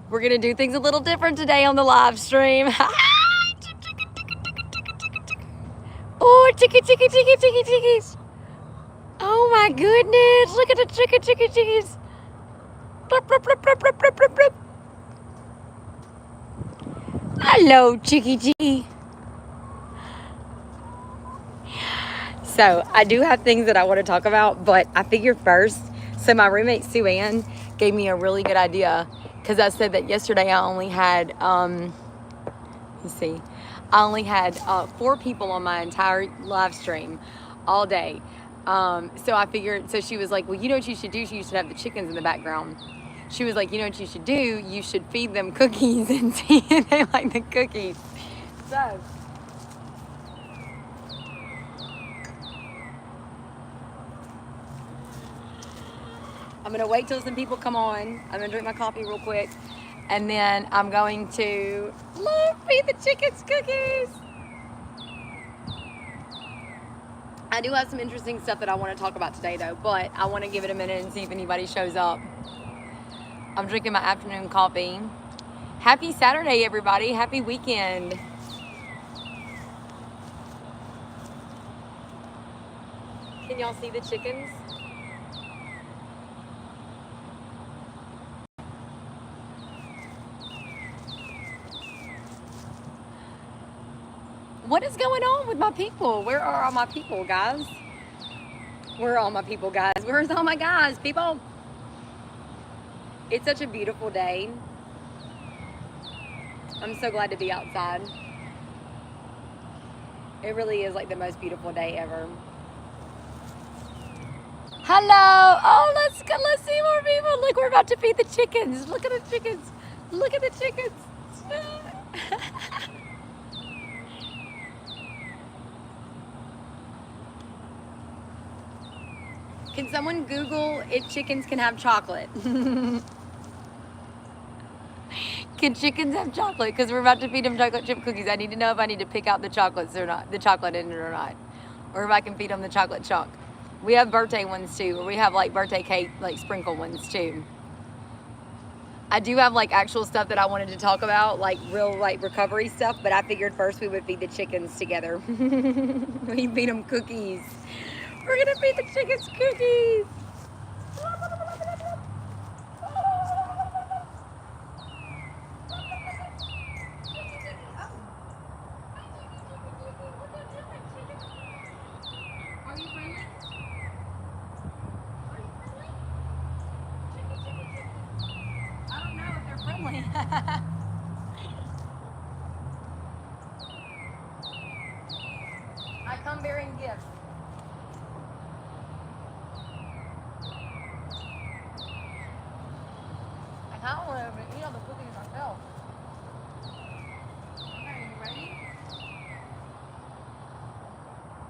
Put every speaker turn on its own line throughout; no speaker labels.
We're gonna do things a little different today on the live stream. Oh, chickies. Oh my goodness, look at the chickies. Blip, blip, blip, blip, blip, blip, blip, blip. Hello, chickie. So I do have things that I want to talk about, but I figured first, so my roommate Sue Ann gave me a really good idea, because I said that yesterday I only had, let's see, I only had 4 people on my entire live stream all day. So I figured, so she was like, well, you know what you should do? You should have the chickens in the background. She was like, you know what you should do? You should feed them cookies and see if they like the cookies. So I'm gonna wait till some people come on. I'm gonna drink my coffee real quick, and then I'm going to feed the chickens cookies. I do have some interesting stuff that I want to talk about today, though, but I want to give it a minute and see if anybody shows up. I'm drinking my afternoon coffee. Happy Saturday, everybody. Happy weekend. Can y'all see the chickens? What is going on with my people? Where are all my people, guys? Where are all my people, guys? Where's all my guys, people? It's such a beautiful day. I'm so glad to be outside. It really is like the most beautiful day ever. Hello. Oh, let's see more people. Look, we're about to feed the chickens. Look at the chickens. Look at the chickens. Can someone Google if chickens can have chocolate? Can chickens have chocolate? Because we're about to feed them chocolate chip cookies. I need to know if I need to pick out the chocolates or not, the chocolate in it or not, or if I can feed them the chocolate chunk. We have birthday ones too, or we have like birthday cake, like sprinkle ones too. I do have like actual stuff that I wanted to talk about, like real like recovery stuff, but I figured first we would feed the chickens together. We feed them cookies. We're gonna feed the chickens cookies. I come bearing gifts. I kind of want to eat all the cookies myself. Okay, you ready?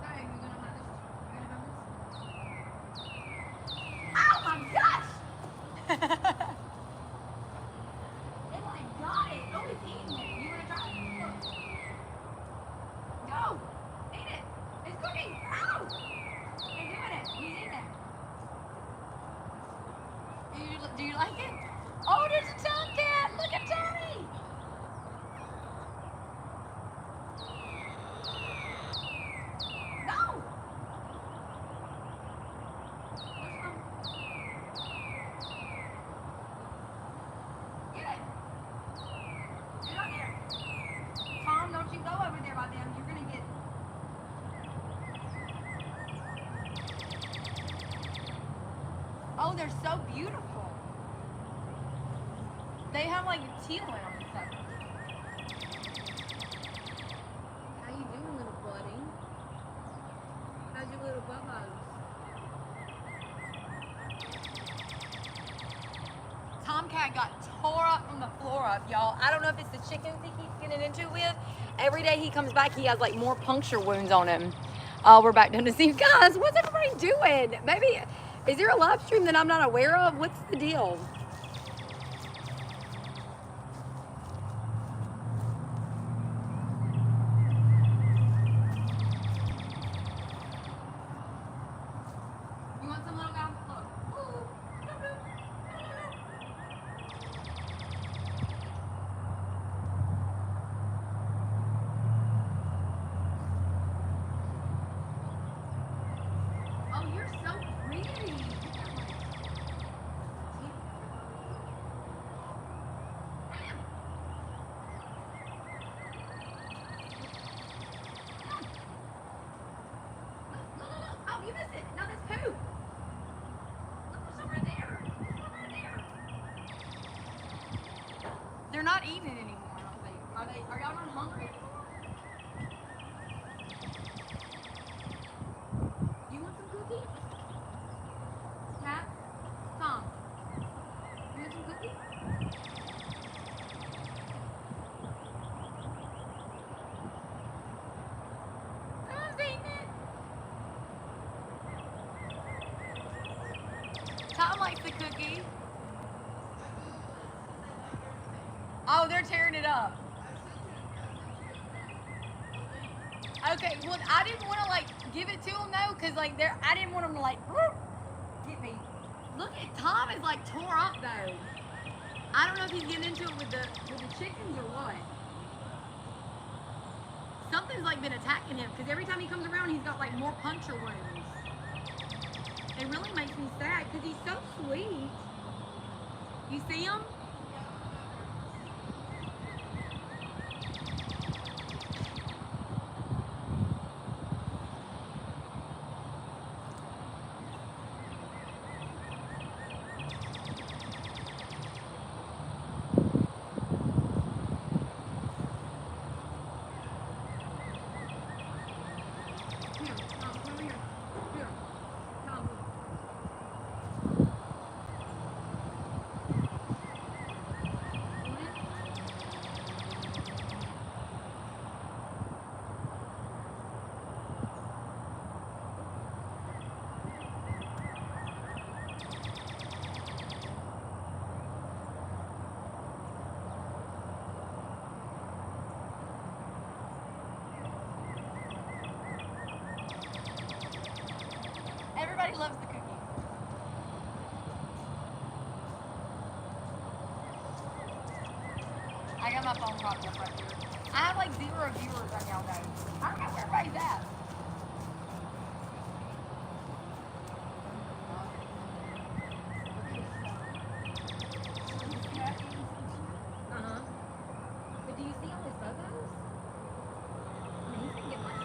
Okay, you're gonna have this. Oh my gosh! Oh my god, oh, it's eating it. You wanna try it? Go! Eat it! It's cooking! Ow! He's doing it. He's eating it. Do you like it? Oh, there's a tomcat! Look at Tommy! No! Get it! Get on there! Tom, don't you go over there by them. You're gonna get... Oh, they're so beautiful. They have like teal in them and stuff. How you doing, little buddy? How's your little bubba? Tomcat got tore up from the floor up, y'all. I don't know if it's the chickens he keeps getting into with. Every day he comes back, he has like more puncture wounds on him. We're back down to see. Guys, what's everybody doing? Maybe, is there a live stream that I'm not aware of? What's the deal? You want some little guy? Look. you missed it. No, that's poop. Look, there's some right there. There's one right there. They're not eating it anymore, I don't think. Are y'all not hungry anymore? You want some cookies? Cat? Tom? You want some cookies? Tom's eating it. Tom likes the cookie. Oh, they're tearing it up. Okay, well, I didn't want to like give it to them though, cause like I didn't want them to like get me. Look at Tom is like tore up though. I don't know if he's getting into it with the chickens or what. Something's like been attacking him, cause every time he comes around, he's got like more puncture wounds. It really makes me sad, cause he's so sweet. You see him? Everybody loves the cookies. I got my phone propped up right here. I have like 0 viewers right now, though. I don't know where everybody's at. But do you see all his photos? I mean, he's gonna get like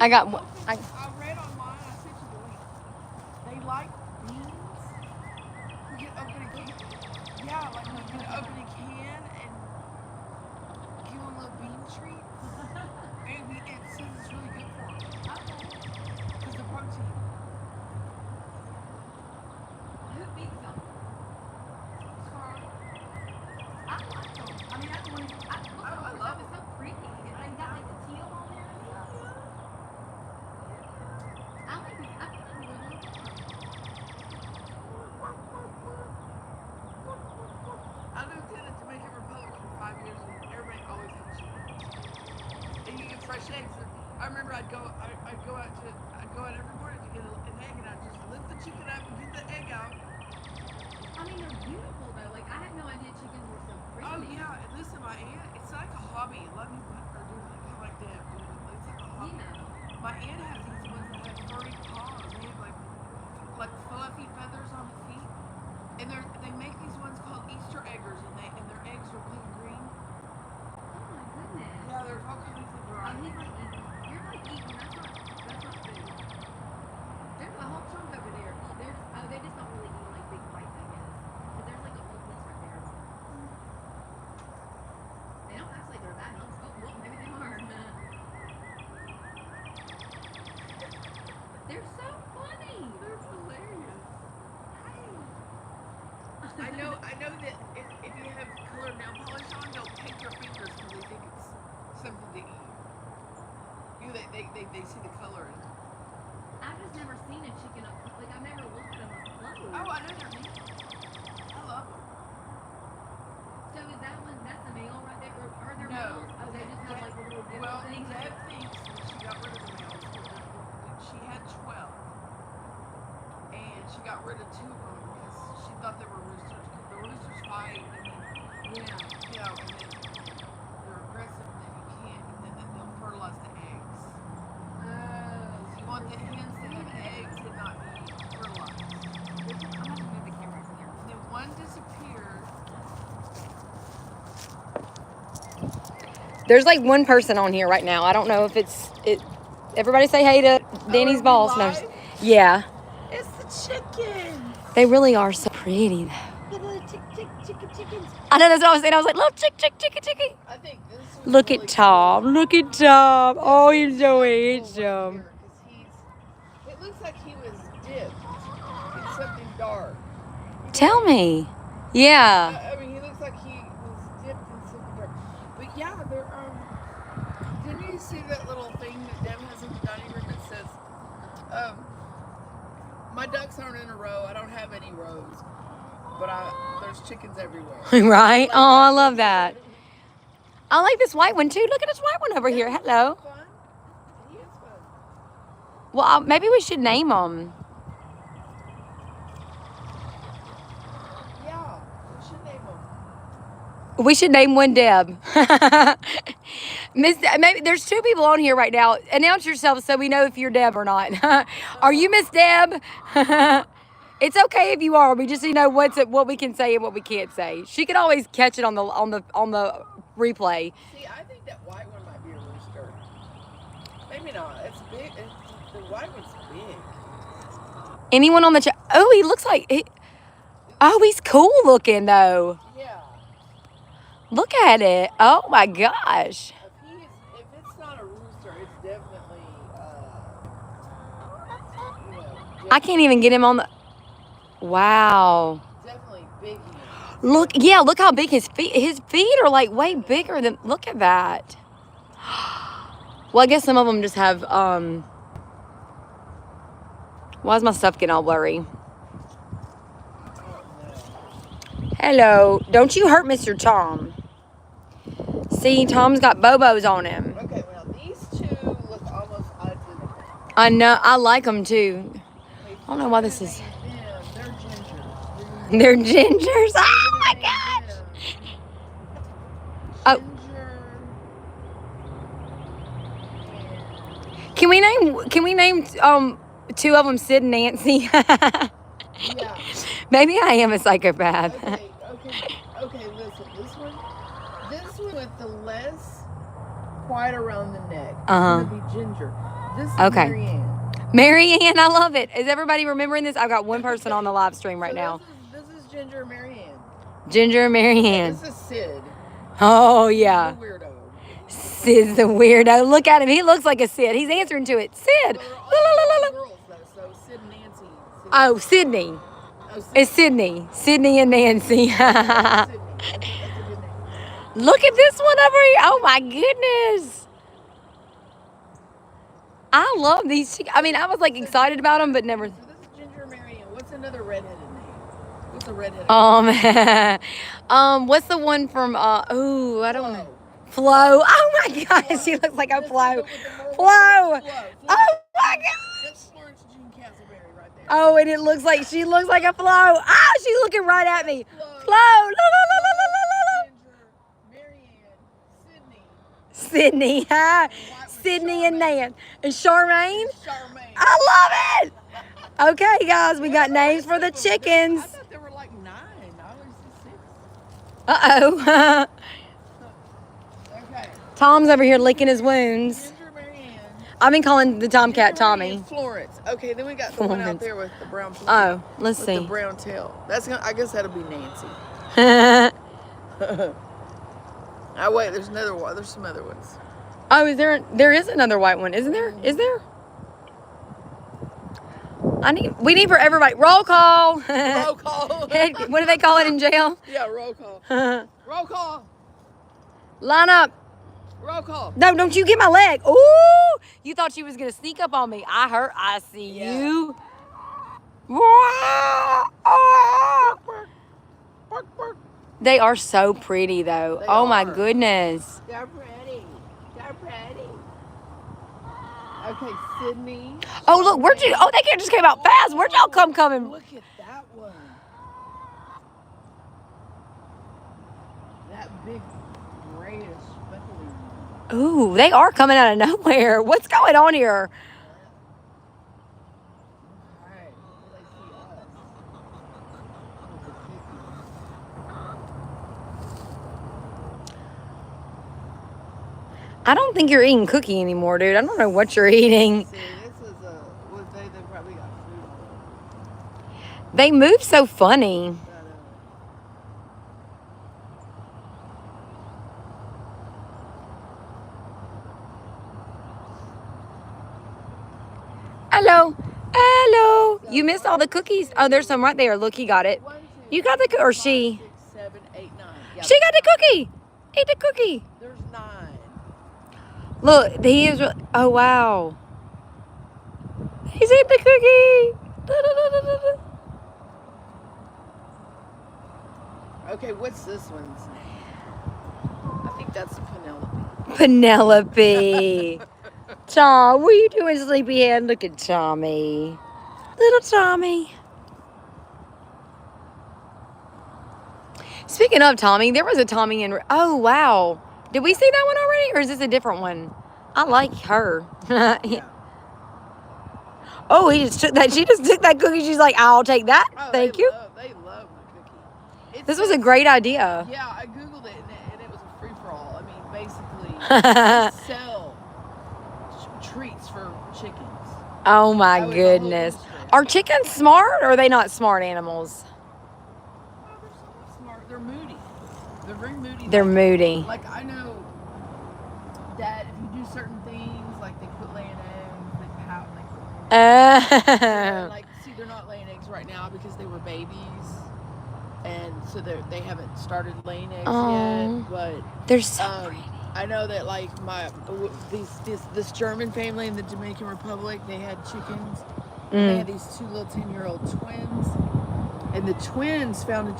I got one.
I read online, I sent you the link. They like beans. You can open a can. Yeah, like you can open a can and give them a little bean treat. And it says it's really good for them. Because the protein.
Who feeds them? I like them. I mean, that's one. I love it. It's so pretty. And I got like the teal on there and stuff. I like it. I feel like really good.
I lived in a Dominican Republic for 5 years and everybody always had chicken. And you get fresh eggs. I remember I'd go out every morning to get an egg and I'd just lift the chicken up and get the egg out.
I mean, they're beautiful though. Like, I had no idea chickens were so pretty.
Oh yeah, and listen, my aunt, it's like a hobby. A lot of people are doing it, kind of like that. It's like a hobby.
Yeah.
My aunt has these ones that have furry paws. They have like fluffy feathers on the feet, and they make these ones called Easter eggers, and their eggs are blue and green.
Oh my goodness.
Yeah, there's all kinds of varieties.
He's like eating. You're like eating. That's not food. There's a whole chunk over there. They just don't really eat like big bites, I guess. But there's like a whole piece right there. They don't act like they're that hungry. Oh, well, maybe they are. They're so funny.
They're hilarious. I know that if you have colored nail polish on, they'll pick your fingers because they think it's something to eat. They see the color.
I've just never seen a chicken up. Like, I've never looked at them up close.
Oh, I know they're meat. I love them.
So is that one? That's the male right there, or are there
No.
males? Oh, they just have like a little dip
Well,
thing.
Deb thinks when she got rid of the males, she had 12, and she got rid of 2 of them because she thought they were roosters. Because the roosters fight, and then Yeah, and then they're aggressive, and then you can't, and then they'll fertilize the eggs. You want the hens to have eggs and not be fertilized.
I'm going to move the camera over there.
And then one disappeared.
There's like one person on here right now. I don't know if it's it. Everybody say hey to Danny's
are we
boss. No,
live?
yeah,
It's the chickens.
they really are so pretty though.
Look at the chickens.
I know that's what I was saying. I was like, little chicken.
I think this was
Look
really
at Tom.
cool.
Look at Tom. Oh, he's so
Cool
handsome.
right here, 'cause it looks like he was dipped in something dark.
Tell me. Yeah.
I mean, he looks like he was dipped in something dark. But yeah, they're didn't you see that little thing that Deb has in the dining room that says, my ducks aren't in a row. I don't have any rows, but there's chickens everywhere.
Right?
Like
Oh, I
that.
love that. I like this white one too. Look at this white one over here.
Isn't he
Hello.
fun? He is fun.
Well, maybe we should name them.
Yeah, we should name them.
We should name one Deb. Miss, maybe there's two people on here right now. Announce yourself so we know if you're Deb or not. Are you Miss Deb? It's okay if you are. We just need to know what we can say and what we can't say. She could always catch it on the replay.
See, I think that white one might be a rooster. Maybe not. It's big. The white one's big.
Anyone on the chat? Oh, he looks like he's cool looking though.
Yeah.
Look at it. Oh my gosh.
If it's not a rooster, it's definitely
I can't even get him on the. Wow.
definitely big hands.
Look how big his feet are like way bigger than, look at that. Well, I guess some of them just have, why is my stuff getting all blurry? Hello. Don't you hurt Mr. Tom. See, Tom's got Bobos on him.
Okay, well, these two look almost identical.
I know. I like them too. I don't know why this is.
They're ginger.
They're gingers. Oh my gosh. Oh. Can we name two of them Sid and Nancy?
Yeah.
Maybe I am a psychopath.
Okay, listen. This one with the less white around the neck. It's gonna be ginger. This is
Okay.
Marianne.
I love it. Is everybody remembering this? I've got one person on the live stream right now.
This is Ginger Marianne.
Ginger and Marianne.
This is Sid.
Oh yeah.
The weirdo.
Sid's the weirdo. Look at him. He looks like a Sid. He's answering to it. Sid.
They're all girls though, so Sid and Nancy.
Oh, Sydney. It's Sydney. Sydney and Nancy.
Sydney. That's a good name.
Look at this one over here. Oh my goodness. I love these chickens. I mean, I was like excited about them, but never.
So this is Ginger Marianne. What's another redheaded name? What's a redheaded
What's the one from? I don't know. Flo. Oh my gosh, she looks like a Flo. Flo. Oh my gosh.
That's Florence Jean Castleberry right there.
Oh, and she looks like a Flo. Ah, she's looking right at me. Flo.
Ginger, Marianne,
Sydney. Hi. Sydney and Nan. And Charmaine.
Charmaine.
I love it. Okay, guys, we got names for the chickens.
I thought there were like 9. I always see 6.
Uh-oh.
Okay.
Tom's over here licking his wounds.
Ginger Marianne.
I've been calling the tomcat
Ginger Marianne,
Tommy.
Florence. Okay, then we got the one out there with the brown.
Oh, let's
with
see.
the brown tail. I guess that'll be Nancy. Oh wait, there's another one. There's some other ones.
Oh, there is another white one, isn't there? Is there? We need for everybody. Roll call.
Roll call.
What do they call it in jail?
Yeah, roll call. Roll call.
Line up.
Roll call.
No, don't you get my leg. Ooh, you thought she was going to sneak up on me. I see you. They are so pretty, though.
They
oh, my
are.
goodness.
They're pretty. They're pretty. Okay, Sydney.
Oh, look, they just came out fast. Where'd y'all coming?
Look at that one. that big grayish speckly one.
Ooh, they are coming out of nowhere. What's going on here?
Alright, will they see us? With the
I don't think you're eating cookie anymore, dude. I don't know what you're eating.
See, this is they probably got food on it.
They move so funny. Hello. Hello. You missed all the cookies. Oh, there's some right there. Look, he got it. You got the cookie. Or she.
5, 6, 7, 8, 9. Yeah,
She got the cookie. Eat the cookie.
there's 9.
Look, he is. Oh, wow. He's eating the cookie.
Okay, what's this one's name? I think that's Penelope.
Penelope. Tom, what are you doing, sleepyhead? Look at Tommy. Little Tommy. Speaking of Tommy, there was a Tommy in... Oh, wow. Did we see that one already? Or is this a different one? I like her.
Yeah.
Oh, he just took that. She just took that cookie. She's like, I'll take that.
Oh,
Thank you.
They love the cookie.
This was a great idea.
Yeah, I Googled it and it was a free-for-all. I mean, basically, they sell treats for chickens.
Oh, my
That was the whole
goodness.
industry.
Are chickens smart or are they not smart animals?
Oh, they're so smart. They're moody. They're very moody.
They're moody.
Like, I know that if you do certain things, like they quit laying eggs, they pout and they quit laying eggs. Like, see, they're not laying eggs right now because they were babies. And so they haven't started laying eggs yet. But
they're so pretty.
I know that, like, this German family in the Dominican Republic, they had chickens. They had these 2 little 10-year-old twins. And the twins found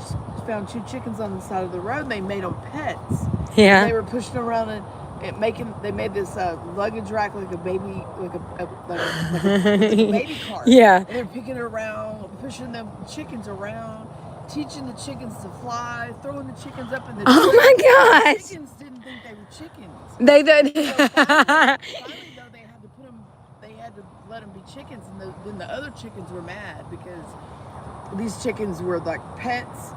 2 chickens on the side of the road. And they made them pets.
Yeah.
And they were pushing around and they made this luggage rack like a baby, like a baby cart.
Yeah.
And they're picking it around, pushing the chickens around, teaching the chickens to fly, throwing the chickens up in the
Oh my gosh.
The chickens didn't think they were chickens.
They did.
So finally, though, they had to let them be chickens, and then the other chickens were mad because these chickens were like pets.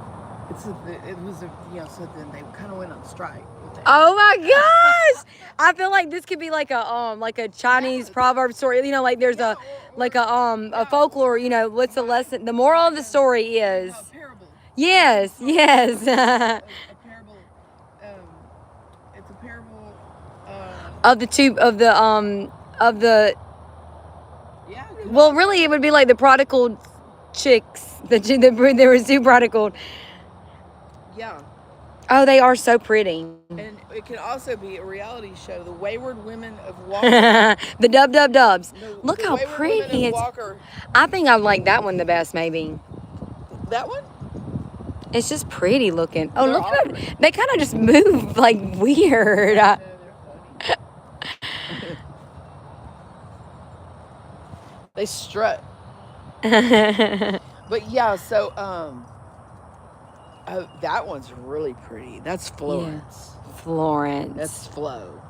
So then they kind of went on strike.
Oh my gosh! I feel like this could be like a Chinese proverb story. You know, like there's a folklore. You know, what's the lesson? The moral of the story is.
A parable.
Yes. Yes.
A parable. It's a parable.
Of the two of the.
Yeah.
Well, really, it would be like the prodigal chicks. There was 2 prodigal.
Yeah.
Oh, they are so pretty.
And it can also be a reality show, The Wayward Women of Walker.
The dubs. Look
the
how
Wayward
pretty
Women of
it's.
Walker.
I think I like that one the best, maybe.
That one?
It's just pretty looking. Oh,
They're
look at
awkward.
them. They kind of just move like weird.
Yeah, they're funny. They strut. But yeah, so that one's really pretty. That's Florence.
Yeah. Florence.
That's Florida.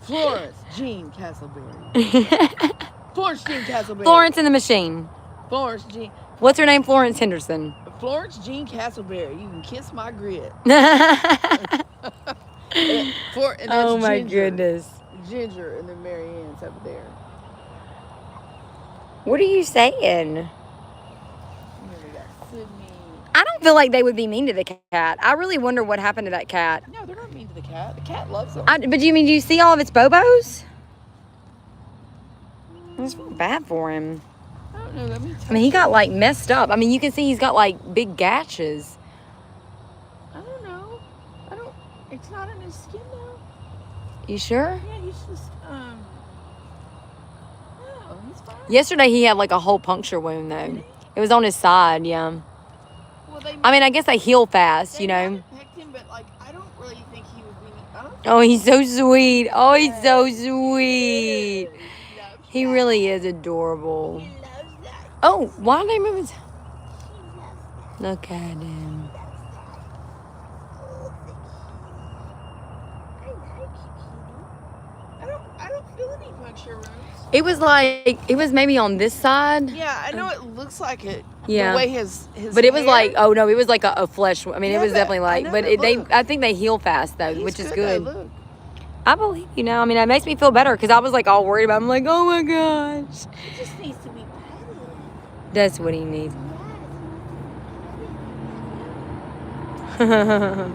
Florence Jean Castleberry. Florence Jean Castleberry.
Florence and the Machine.
Florence Jean.
What's her name? Florence Henderson.
Florence Jean Castleberry. You can kiss my grit.
Oh my goodness.
Ginger and then Mary Ann's over there.
What are you saying?
And then we got Sydney.
I don't feel like they would be mean to the cat. I really wonder what happened to that cat.
No, they're not mean to the cat. The cat loves them.
But do you see all of its bobos? It's bad for him.
I don't know.
I mean, he got like messed up. I mean, you can see he's got like big gashes.
I don't know. It's not in his skin though.
You sure?
Yeah, he's just no, he's fine.
Yesterday he had like a whole puncture wound though. It was on his side, yeah.
Well,
I mean, I guess they heal fast, you know.
Pecked him, but like I don't really think he would be.
Oh, he's so sweet. Oh, he's so sweet. He really is adorable.
He loves that.
Oh, why are they moving? Look at him.
I don't feel any puncture wounds.
It was maybe on this side.
Yeah, I know it looks like it.
Yeah.
The way his
But it was
hair,
like, oh no, it was like a flesh. I mean,
Yeah,
it was
but
definitely
I
like,
know,
but
but look.
I think they heal fast though,
he's
which is
good.
good.
Though, look.
I believe, you know, I mean, it makes me feel better because I was like all worried about him. I'm like, oh my gosh.
He just needs to be petted.
That's what he needs.
He's a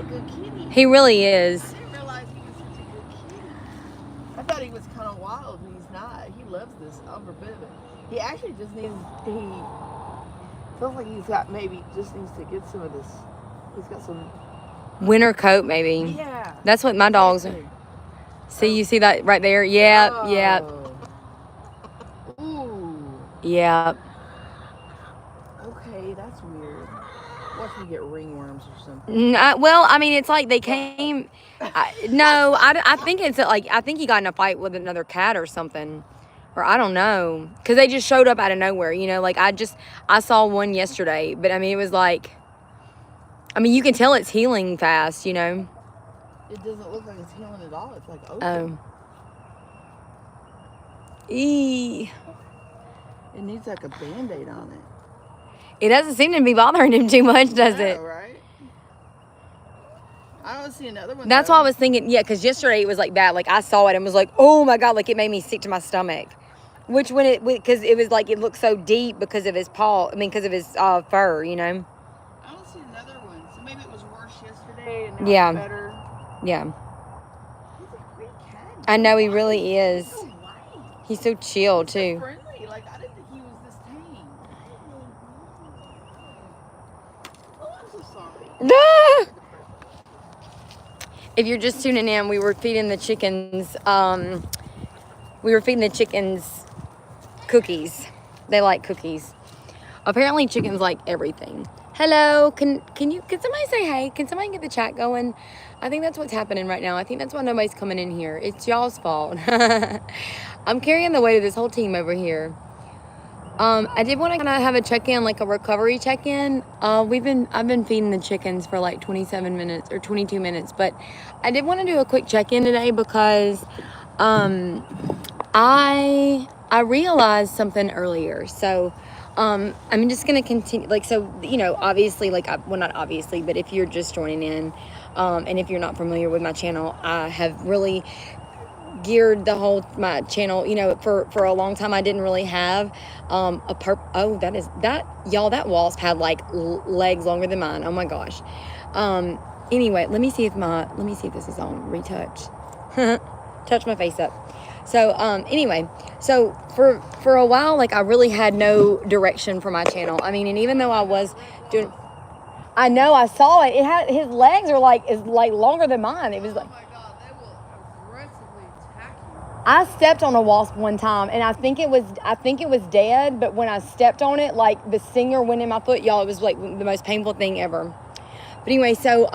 good kitty.
He really is.
I didn't realize he was such a good kitty. I thought he was kind of wild, and he's not. He loves this upper bit of it. He actually just needs, he feels like he's got, maybe just needs to get some of this. He's got some.
Winter coat, maybe.
Yeah.
That's what my dogs are. See, you see that right there? Yep,
Oh.
yep,
Ooh.
yep.
Okay, that's weird. Watch me get ringworms or something.
Well, I mean, it's like they came. I think it's like, I think he got in a fight with another cat or something. Or I don't know. Because they just showed up out of nowhere, you know? Like, I saw one yesterday. But, I mean, it was like, I mean, you can tell it's healing fast, you know?
It doesn't look like it's healing at all. It's like open.
Oh. Eee.
It needs like a Band-Aid on it.
It doesn't seem to be bothering him too much, does it?
Right? I don't see another one.
That's why I was thinking, yeah, because yesterday it was like that. Like, I saw it and was like, oh my God, like it made me sick to my stomach. Which because it was like, it looked so deep because of his paw, I mean, because of his fur, you know?
I don't see another one. So maybe it was worse yesterday and now
Yeah.
it's better.
Yeah.
He's a great cat.
I know he really is.
He's so light.
He's so chill, too.
Friendly. Like, I didn't think he was this tame. Oh, I'm so sorry.
If you're just tuning in, we were feeding the chickens, cookies. They like cookies. Apparently chickens like everything. Hello, can somebody say hey? Can somebody get the chat going? I think that's what's happening right now. I think that's why nobody's coming in here. It's y'all's fault. I'm carrying the weight of this whole team over here. I did want to kind of have a check-in, like a recovery check-in. I've been feeding the chickens for like 27 minutes or 22 minutes, but I did want to do a quick check-in today because I realized something earlier. So I'm just gonna continue, like, so, you know, obviously, like, well, not obviously, but if you're just joining in, and if you're not familiar with my channel, I have really geared my channel, you know, for a long time. I didn't really have y'all, that wasp had like legs longer than mine. Oh my gosh. Anyway, let me see if this is on retouch. Touch my face up. So anyway, so for a while, like, I really had no direction for my channel. I mean, and even though I was doing, I know, I saw it, his legs are like longer than mine. It was like, I stepped on a wasp one time, and I think it was dead, but when I stepped on it, like, the stinger went in my foot, y'all. It was like the most painful thing ever. But anyway, so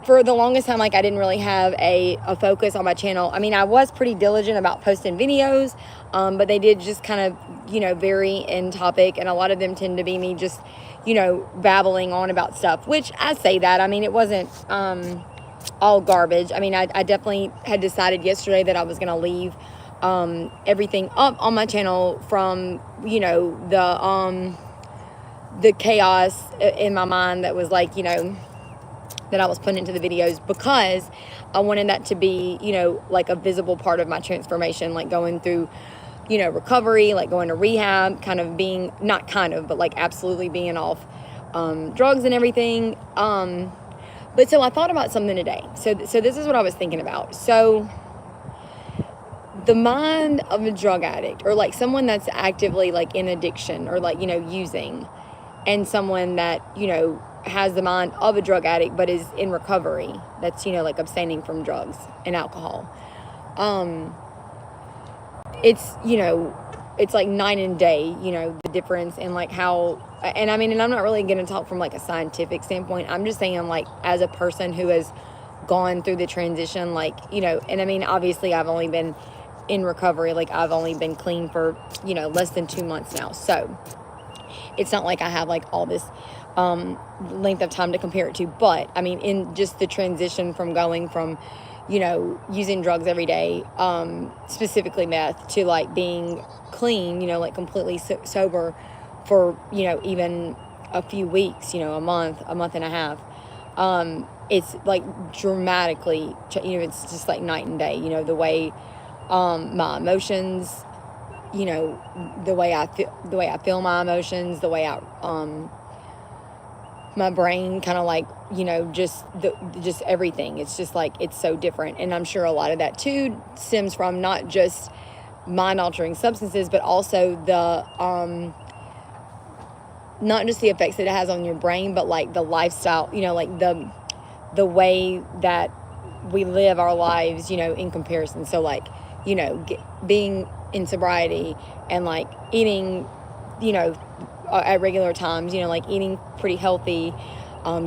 for the longest time, like, I didn't really have a focus on my channel. I mean, I was pretty diligent about posting videos, but they did just kind of, you know, vary in topic, and a lot of them tend to be me just, you know, babbling on about stuff, which I say that. I mean, it wasn't all garbage. I mean, I definitely had decided yesterday that I was going to leave everything up on my channel from, you know, the chaos in my mind that was, like, you know, that I was putting into the videos, because I wanted that to be, you know, like a visible part of my transformation, like going through, you know, recovery, like going to rehab, kind of being, not kind of, but like absolutely being off drugs and everything. But so I thought about something today. So this is what I was thinking about. So the mind of a drug addict, or like someone that's actively like in addiction, or like, you know, using, and someone that, you know, has the mind of a drug addict but is in recovery, that's, you know, like abstaining from drugs and alcohol. It's, you know, it's like night and day, you know, the difference in like how, and I mean, and I'm not really going to talk from like a scientific standpoint. I'm just saying, like, as a person who has gone through the transition, like, you know, and I mean, obviously I've only been in recovery, like, I've only been clean for, you know, less than 2 months now. So it's not like I have like all this length of time to compare it to. But I mean, in just the transition from going from, using drugs every day, specifically meth, to like being clean, like completely sober for, even a few weeks, a month and a half. It's like dramatically, it's just like night and day, the way, my emotions, the way I feel my emotions, the way my brain kind of like, just everything. It's just like, it's so different. And I'm sure a lot of that too stems from not just mind altering substances, but also not just the effects that it has on your brain, but like the lifestyle, like the way that we live our lives, in comparison. So like, being in sobriety and like eating, at regular times, like eating pretty healthy,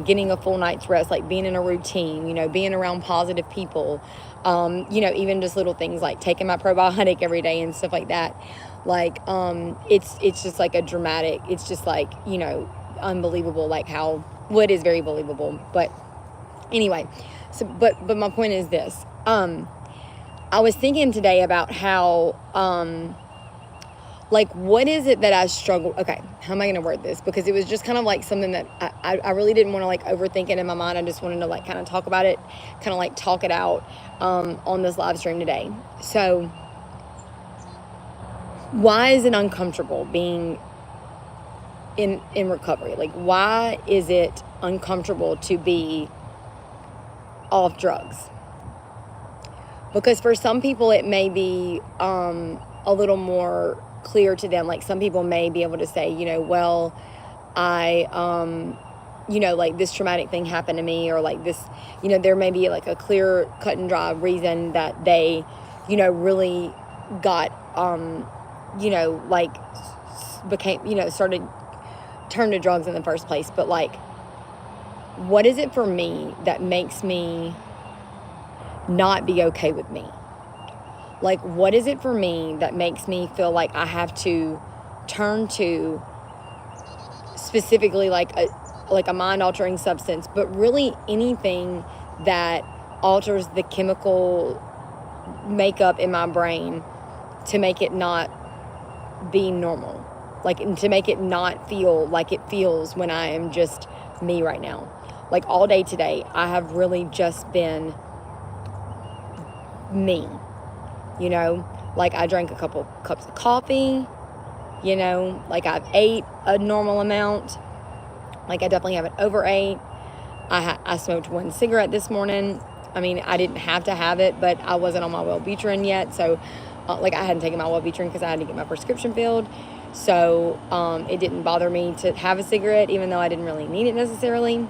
getting a full night's rest, like being in a routine, being around positive people, even just little things like taking my probiotic every day and stuff like that. Like, it's just like a dramatic, it's just like, unbelievable, like how, well, it is very believable. But anyway, so, but my point is this, I was thinking today about how, like, what is it that I struggle? Okay, how am I going to word this? Because it was just kind of like something that I really didn't want to like overthink it in my mind. I just wanted to like kind of talk about it, kind of like talk it out on this live stream today. So, why is it uncomfortable being in recovery? Like, why is it uncomfortable to be off drugs? Because for some people it may be a little more clear to them. Like some people may be able to say, well, I like this traumatic thing happened to me, or like this, there may be like a clear cut and dry reason that they really got like became started turned to drugs in the first place. But like, what is it for me that makes me not be okay with me? Like, what is it for me that makes me feel like I have to turn to specifically like a mind-altering substance, but really anything that alters the chemical makeup in my brain to make it not be normal, like, and to make it not feel like it feels when I am just me right now. Like all day today, I have really just been me. Like I drank a couple cups of coffee, like I've ate a normal amount. Like I definitely haven't overate. I smoked one cigarette this morning. I mean, I didn't have to have it, but I wasn't on my Wellbutrin yet. So like I hadn't taken my Wellbutrin because I had to get my prescription filled. So it didn't bother me to have a cigarette, even though I didn't really need it necessarily.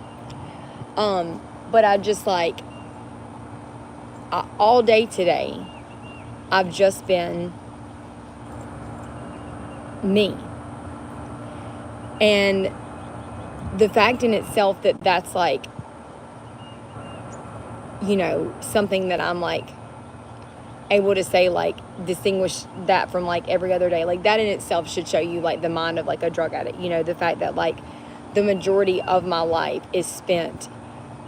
But I just like, all day today, I've just been me. And the fact in itself that that's like, something that I'm like able to say, like, distinguish that from like every other day, like that in itself should show you like the mind of like a drug addict. The fact that like the majority of my life is spent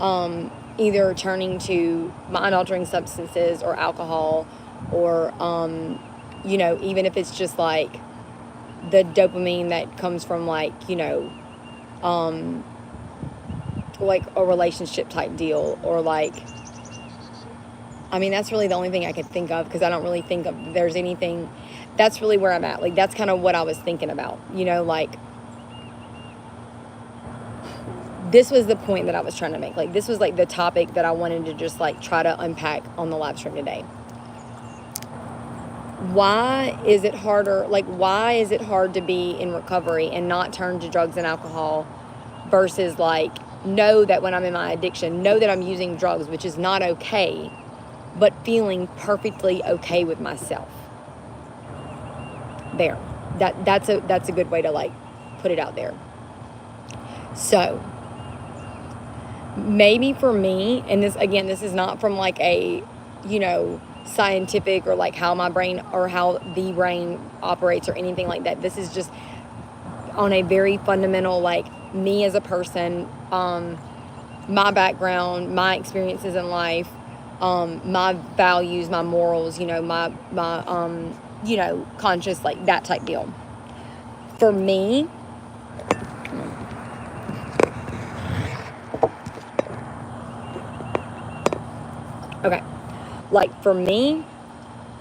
either turning to mind-altering substances or alcohol, or even if it's just like the dopamine that comes from like like a relationship type deal, or like, I mean, that's really the only thing I could think of, because I don't really think of there's anything. That's really where I'm at. Like that's kind of what I was thinking about, like this was the point that I was trying to make. Like this was like the topic that I wanted to just like try to unpack on the live stream today. Why is it harder? Like, why is it hard to be in recovery and not turn to drugs and alcohol versus like know that when I'm in my addiction, know that I'm using drugs, which is not okay, but feeling perfectly okay with myself? There. That's a good way to like put it out there. So maybe for me, and this is not from like a, scientific or like how my brain or how the brain operates or anything like that. This is just on a very fundamental, like me as a person, my background, my experiences in life, my values, my morals, my conscious, like that type deal. For me, okay, like for me,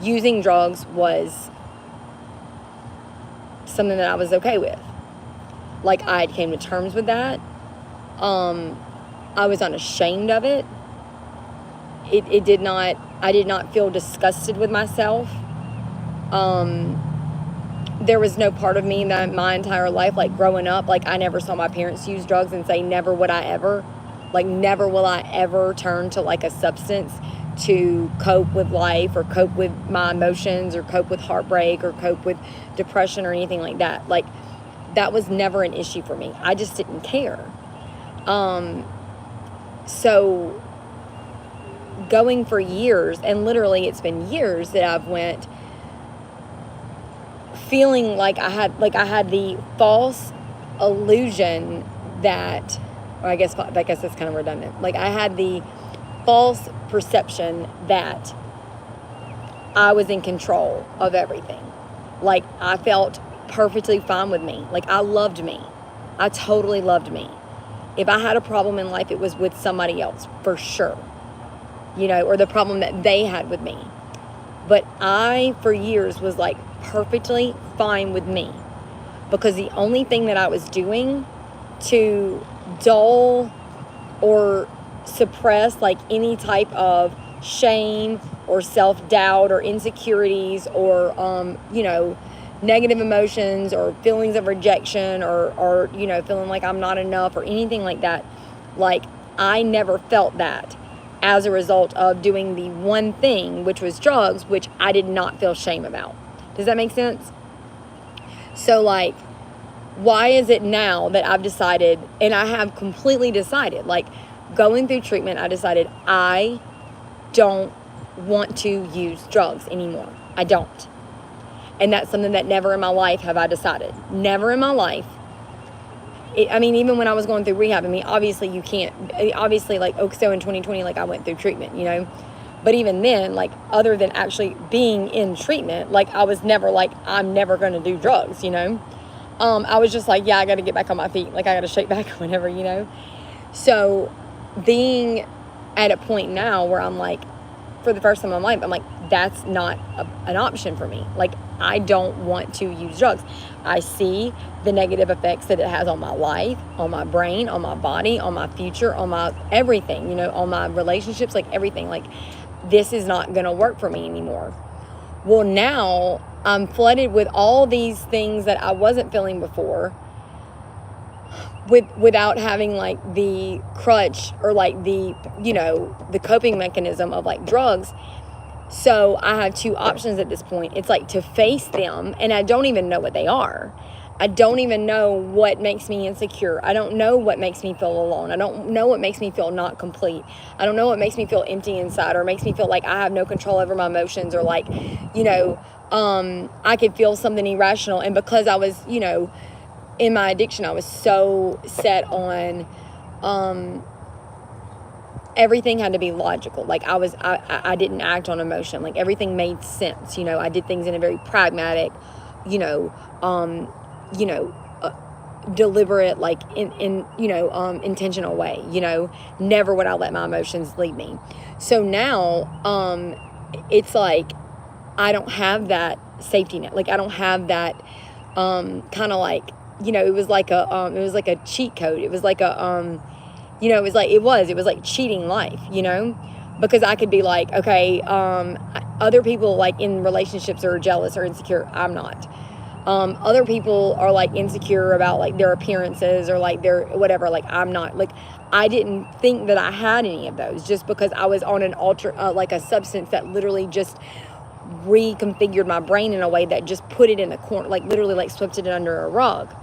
using drugs was something that I was okay with. Like I came to terms with that. I was unashamed of it. It did not, I did not feel disgusted with myself. There was no part of me that my entire life, like growing up, like I never saw my parents use drugs and say, never would I ever, like never will I ever turn to like a substance to cope with life or cope with my emotions or cope with heartbreak or cope with depression or anything like that. Like that was never an issue for me. I just didn't care. So going for years, and literally it's been years that I've went feeling like I had the false illusion that, or I guess that's kind of redundant. Like I had the false perception that I was in control of everything. Like I felt perfectly fine with me. Like I loved me. I totally loved me. If I had a problem in life, it was with somebody else for sure, or the problem that they had with me. But I, for years, was like perfectly fine with me, because the only thing that I was doing to dull or suppress like any type of shame or self-doubt or insecurities or negative emotions or feelings of rejection or feeling like I'm not enough or anything like that, like I never felt that as a result of doing the one thing, which was drugs, which I did not feel shame about. Does that make sense? So like, why is it now that I've decided, and I have completely decided, like going through treatment, I decided I don't want to use drugs anymore. I don't. And that's something that never in my life have I decided. Never in my life. Even when I was going through rehab, obviously you can't, like, so in 2020, like I went through treatment, but even then, like, other than actually being in treatment, like I was never like, I'm never going to do drugs, I was just like, yeah, I got to get back on my feet. Like I got to shake back whenever, so being at a point now where I'm like, for the first time in my life, I'm like, that's not an option for me. Like, I don't want to use drugs. I see the negative effects that it has on my life, on my brain, on my body, on my future, on my everything, on my relationships, like everything. Like, this is not going to work for me anymore. Well, now I'm flooded with all these things that I wasn't feeling before, without having like the crutch or like the coping mechanism of like drugs. So I have two options at this point. It's like to face them, and I don't even know what they are. I don't even know what makes me insecure. I don't know what makes me feel alone. I don't know what makes me feel not complete. I don't know what makes me feel empty inside, or makes me feel like I have no control over my emotions, or like, I could feel something irrational. And because I was, in my addiction, I was so set on everything had to be logical. Like I didn't act on emotion. Like everything made sense. I did things in a very pragmatic, deliberate, like intentional way. Never would I let my emotions lead me. So now it's like I don't have that safety net. Like I don't have that kind of like, it was like a cheat code. It was like a it was like cheating life, because I could be like, okay, other people like in relationships are jealous or insecure. I'm not. Other people are like insecure about like their appearances or like their whatever. Like I'm not. Like I didn't think that I had any of those, just because I was on an like a substance that literally just reconfigured my brain in a way that just put it in the corner, like literally like swept it under a rug.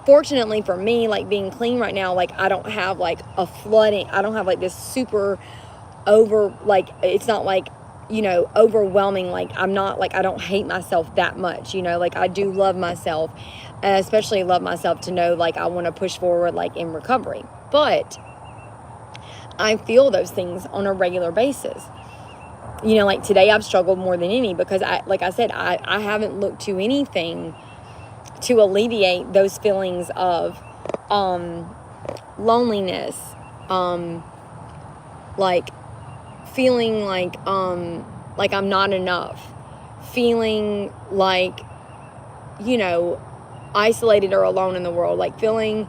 Fortunately for me, like being clean right now, like I don't have like a flooding. I don't have like this super over, like it's not like overwhelming. Like, I'm not, like, I don't hate myself that much, like, I do love myself, and especially love myself to know, like, I want to push forward, like, in recovery. But I feel those things on a regular basis. Like today I've struggled more than any because like I said, I haven't looked to anything to alleviate those feelings of loneliness, like feeling like I'm not enough, feeling like, isolated or alone in the world, like feeling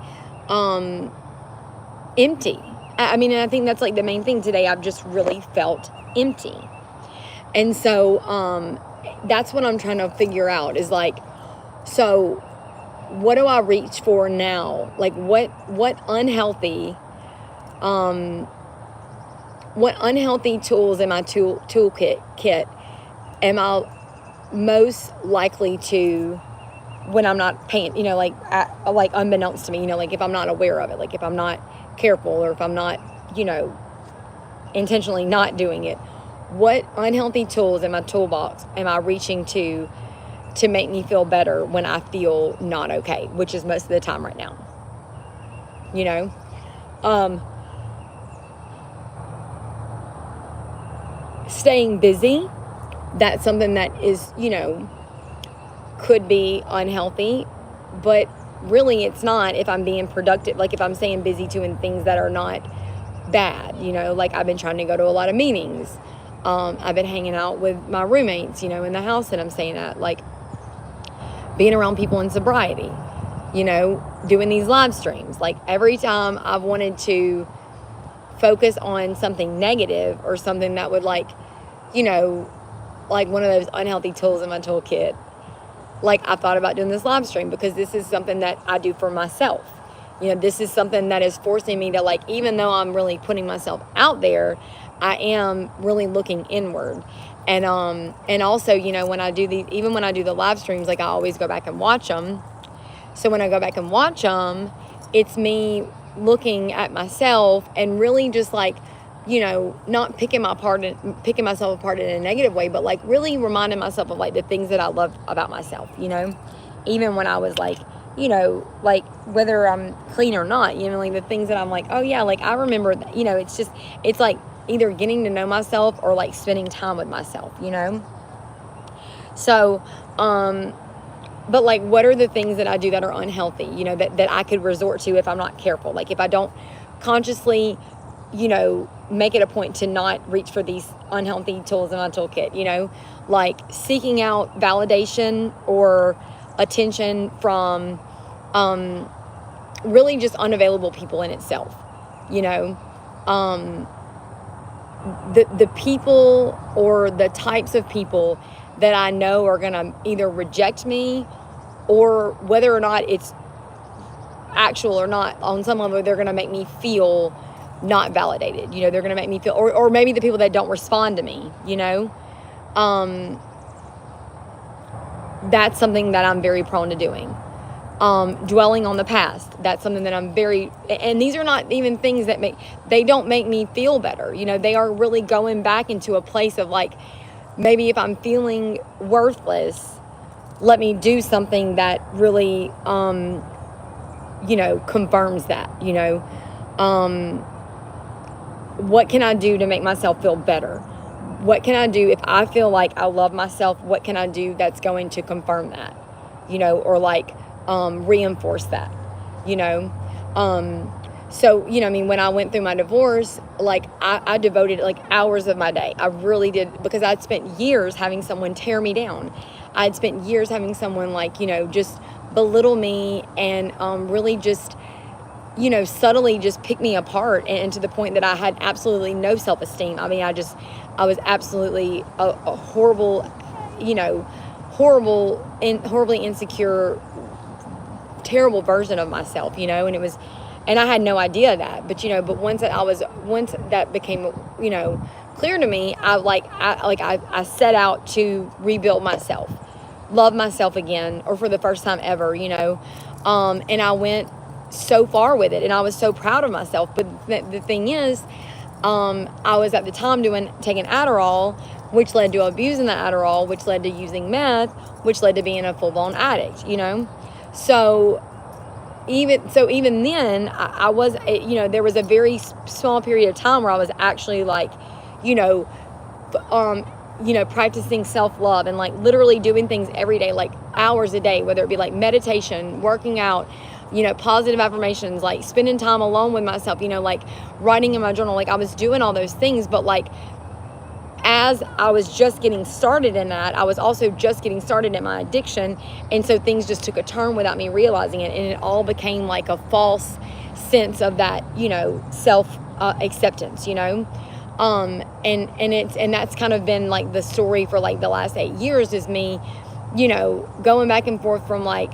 empty. I mean, and I think that's like the main thing today. I've just really felt empty. And so that's what I'm trying to figure out is like, so what do I reach for now? Like what unhealthy tools in my toolkit am I most likely to, when I'm not paying, like unbeknownst to me, like if I'm not aware of it, like if I'm not careful, or if I'm not, intentionally not doing it, what unhealthy tools in my toolbox am I reaching to make me feel better when I feel not okay, which is most of the time right now, staying busy, that's something that is, could be unhealthy, but really it's not if I'm being productive. Like if I'm staying busy doing things that are not bad, like I've been trying to go to a lot of meetings. I've been hanging out with my roommates, in the house that I'm staying at, like being around people in sobriety, doing these live streams. Like every time I've wanted to focus on something negative or something that would like one of those unhealthy tools in my toolkit, like I thought about doing this live stream because this is something that I do for myself. This is something that is forcing me to, like, even though I'm really putting myself out there, I am really looking inward. And also, when I do even when I do the live streams, like I always go back and watch them. So when I go back and watch them, it's me looking at myself and really just like, not picking myself apart in a negative way, but like really reminding myself of like the things that I love about myself, even when I was like, like whether I'm clean or not, like the things that I'm like, oh yeah, like I remember that, it's like either getting to know myself or like spending time with myself, So, but like, what are the things that I do that are unhealthy, that I could resort to if I'm not careful? Like if I don't consciously, make it a point to not reach for these unhealthy tools in my toolkit, like seeking out validation or attention from really just unavailable people in itself, the people or the types of people that I know are going to either reject me, or whether or not it's actual or not, on some level, they're going to make me feel not validated. They're going to make me feel, or maybe the people that don't respond to me, that's something that I'm very prone to doing. Dwelling on the past, that's something that I'm very, and these are not even things that they don't make me feel better. They are really going back into a place of like, maybe if I'm feeling worthless, let me do something that really, confirms that, what can I do to make myself feel better? What can I do if I feel like I love myself? What can I do that's going to confirm that, or like, reinforce that, so, when I went through my divorce, like I devoted like hours of my day. I really did, because I'd spent years having someone tear me down. I'd spent years having someone like, just belittle me and, really just, subtly just pick me apart, and to the point that I had absolutely no self-esteem. I mean, I was absolutely a horrible, horribly insecure, terrible version of myself, and I had no idea that, but once that became, clear to me, I set out to rebuild myself, love myself again, or for the first time ever, and I went so far with it, and I was so proud of myself. But the thing is, I was at the time taking Adderall which led to abusing the Adderall, which led to using meth, which led to being a full-blown addict, you know? So even then, I was, you know, there was a very small period of time where I was actually like, you know, practicing self-love and like literally doing things every day, like hours a day, whether it be like meditation, working out, you know, positive affirmations, like spending time alone with myself, you know, like writing in my journal. Like I was doing all those things, but like as I was just getting started in that, I was also just getting started in my addiction. And so things just took a turn without me realizing it. And it all became like a false sense of that, you know, self acceptance, you know. And that's kind of been like the story for like the last 8 years, is me, you know, going back and forth from like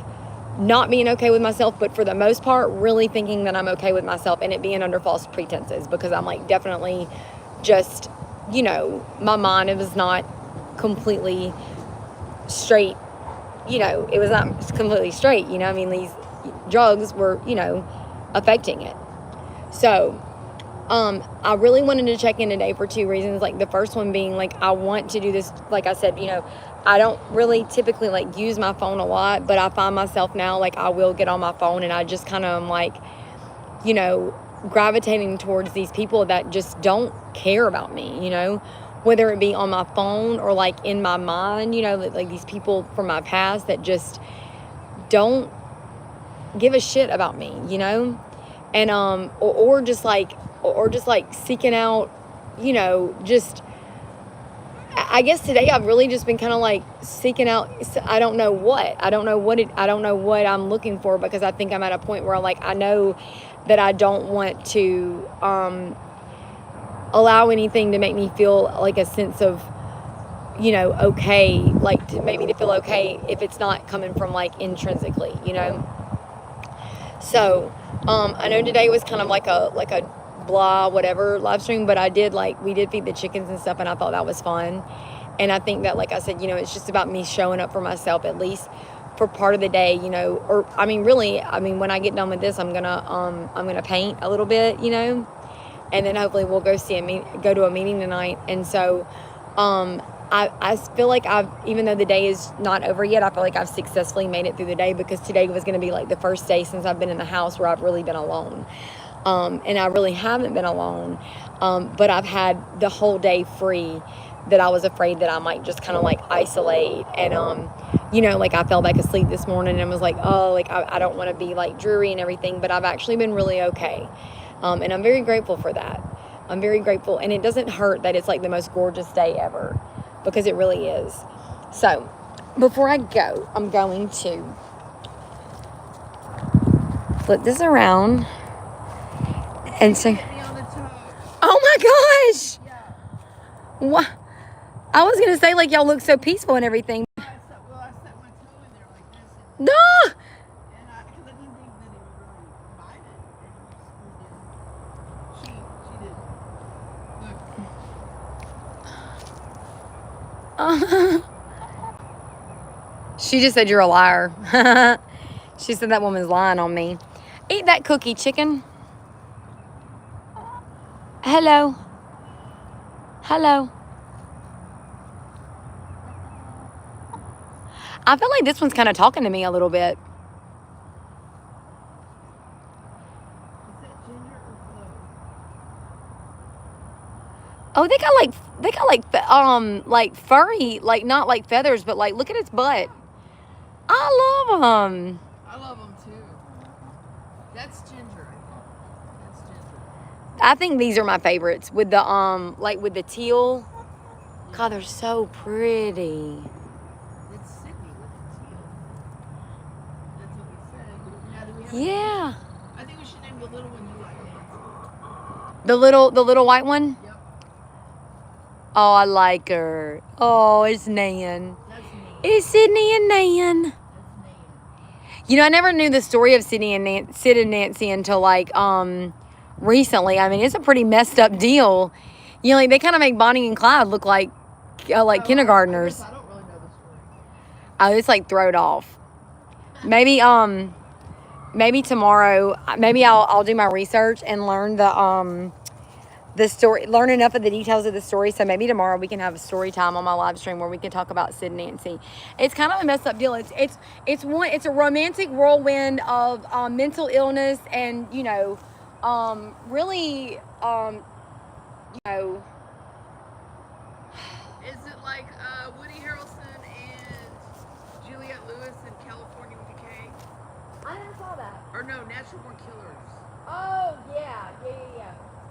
not being okay with myself, but for the most part really thinking that I'm okay with myself, and it being under false pretenses, because I'm like definitely just, you know, my mind, it was not completely straight, you know, it was not completely straight, you know, I mean, these drugs were, you know, affecting it. So I really wanted to check in today for 2 reasons. Like the first one being like, I want to do this, like I said, you know, I don't really typically like use my phone a lot, but I find myself now like I will get on my phone and I just kind of am like, you know, gravitating towards these people that just don't care about me, you know, whether it be on my phone or like in my mind, you know, like these people from my past that just don't give a shit about me, you know, and or just like seeking out, you know, just, I guess today I've really just been kind of like seeking out, I don't know what I'm looking for, because I think I'm at a point where I know that I don't want to allow anything to make me feel like a sense of, you know, okay, like to make me to feel okay if it's not coming from like intrinsically, you know. So I know today was kind of like a blah whatever live stream, but we did feed the chickens and stuff, and I thought that was fun. And I think that, like I said, you know, it's just about me showing up for myself, at least for part of the day, you know. Or I mean, really, I mean, when I get done with this, I'm gonna paint a little bit, you know, and then hopefully we'll go go to a meeting tonight. And so I feel like even though the day is not over yet, I feel like I've successfully made it through the day, because today was going to be like the first day since I've been in the house where I've really been alone. And I really haven't been alone, but I've had the whole day free, that I was afraid that I might just kind of like isolate. And you know, like I fell back asleep this morning and was like, oh, like I don't want to be like dreary and everything, but I've actually been really okay. And I'm very grateful for that. I'm very grateful, and it doesn't hurt that it's like the most gorgeous day ever, because it really is. So before I go, I'm going to flip this around and say, oh my gosh, what? I was gonna say, like, y'all look so peaceful and everything.
Well, I set my toe in there like this.
No.
Because I didn't think that he would really bite it. And she did. Look.
She just said you're a liar. She said that woman's lying on me. Eat that cookie, chicken. Hello. Hello. I feel like this one's kind of talking to me a little bit.
Is that ginger or Flo?
Oh, they got like furry, like not like feathers, but like look at its butt. I love them.
I love them too. That's ginger, I think. That's ginger.
I think these are my favorites with the like with the teal. God, they're so pretty.
It's Sydney with the teal. That's what we said. Now, do we have
Yeah.
I think we should name the little one you like.
The little white one?
Yep.
Oh, I like her. Oh, it's Nan.
That's Nan.
It's Sydney and Nan.
That's Nan.
You know, I never knew the story of Sid and Nancy until like recently. I mean, it's a pretty messed up deal. You know, like they kind of make Bonnie and Clyde look like kindergartners.
I don't really know the story.
Oh, it's like thrown off. Maybe tomorrow, maybe I'll do my research and learn the story, learn enough of the details of the story. So maybe tomorrow we can have a story time on my live stream where we can talk about Sid and Nancy. It's kind of a messed up deal. It's a romantic whirlwind of mental illness and really you know
Is it like Woody Harrelson and Juliette Lewis in California with Decay?
I never saw that.
Or no, Natural Born Killers.
Oh yeah.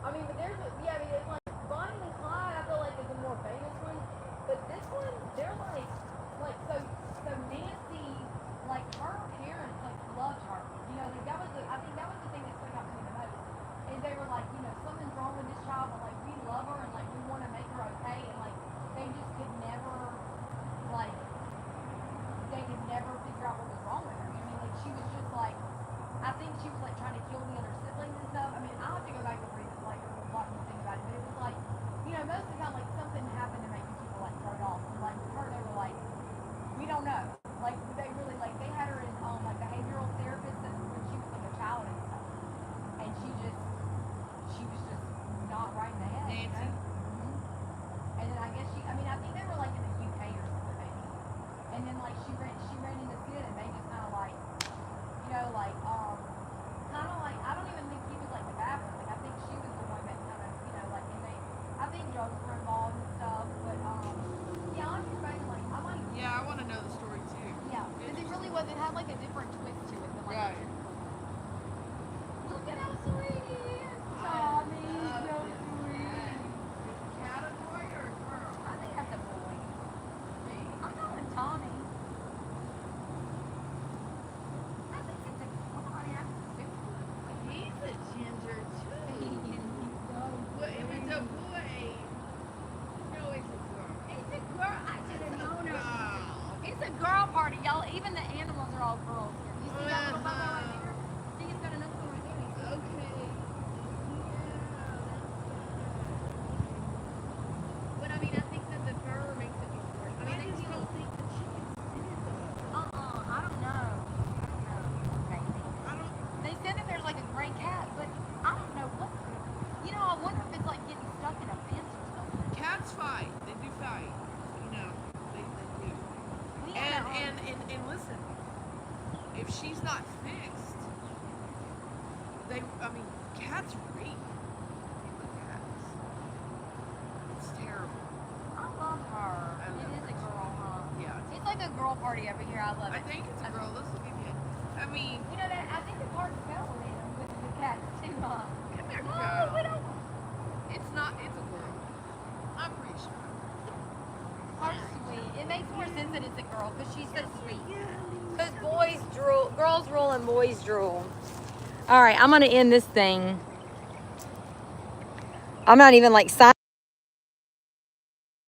I mean, but there's it's like Bonnie and Clyde. I feel like is a more famous one, but this one they're so Nancy, like her parents like loved her. Like I think that was the thing that stuck out to me the most. And they were like, something's wrong with this child, but like we love her and like we want to make her okay, and like they just could never like they could never figure out what was wrong with her. I mean, like she was just like. I think she was like trying to kill the other siblings and stuff. I mean, I'll have to go back and read it, like watch the thing about it. But it was like, most of the time, like something happened to make these people like thrown off. And like with her, they were like, we don't know. Like they really like they had her in like behavioral therapist when she was like a child and stuff. And she was just not right in the head.
Nancy.
And then I guess I think they were like in the UK or something maybe. And then like she ran into Sid and they just kind of like. Kind of like, I don't even think he was like the bad one. Like, I think she was the one that kind of, I think drugs were involved and stuff. But, yeah, I'm just like, I might.
Yeah, I want to know the story too.
Yeah, because it really was, it had like a different twist to it than like.
Right.
Look at how sweet he is. Tommy, so sweet.
Cat a boy or a girl?
I think that's a boy. I'm calling Tommy.
He's a ginger too. What if it's a boy? No, it's a girl.
It's a girl. I should have known her.
Wow.
It's a girl party, y'all. Even the animals are all girls here. You see that little bubble right there? See, it's got another one right there.
Okay.
But I mean, I think that the fur makes it look worse. I mean,
I just don't think the chickens did it though.
I don't know. Maybe.
I don't.
They said that there's like a gray cat, but I don't know what. I wonder if it's like getting stuck in a fence or something.
Cats fight. They do fight. They do.
We
And listen, if she's not fixed, cats rape cats. It's terrible.
I love her.
I love
It is a
her.
girl, huh?
Yeah.
It's like a girl party every year. I love it.
I think it's a girl. Let's look again. I mean,
that I think the card fell in with the cats too, huh?
come here,
No,
girl.
we don't.
It's not. It's a girl. I'm pretty sure.
Are sweet. It makes more sense that it's a girl because she's so sweet.
Yeah.
Because boys drool, girls drool, and boys drool. All right, I'm gonna end this thing. I'm not even like signing.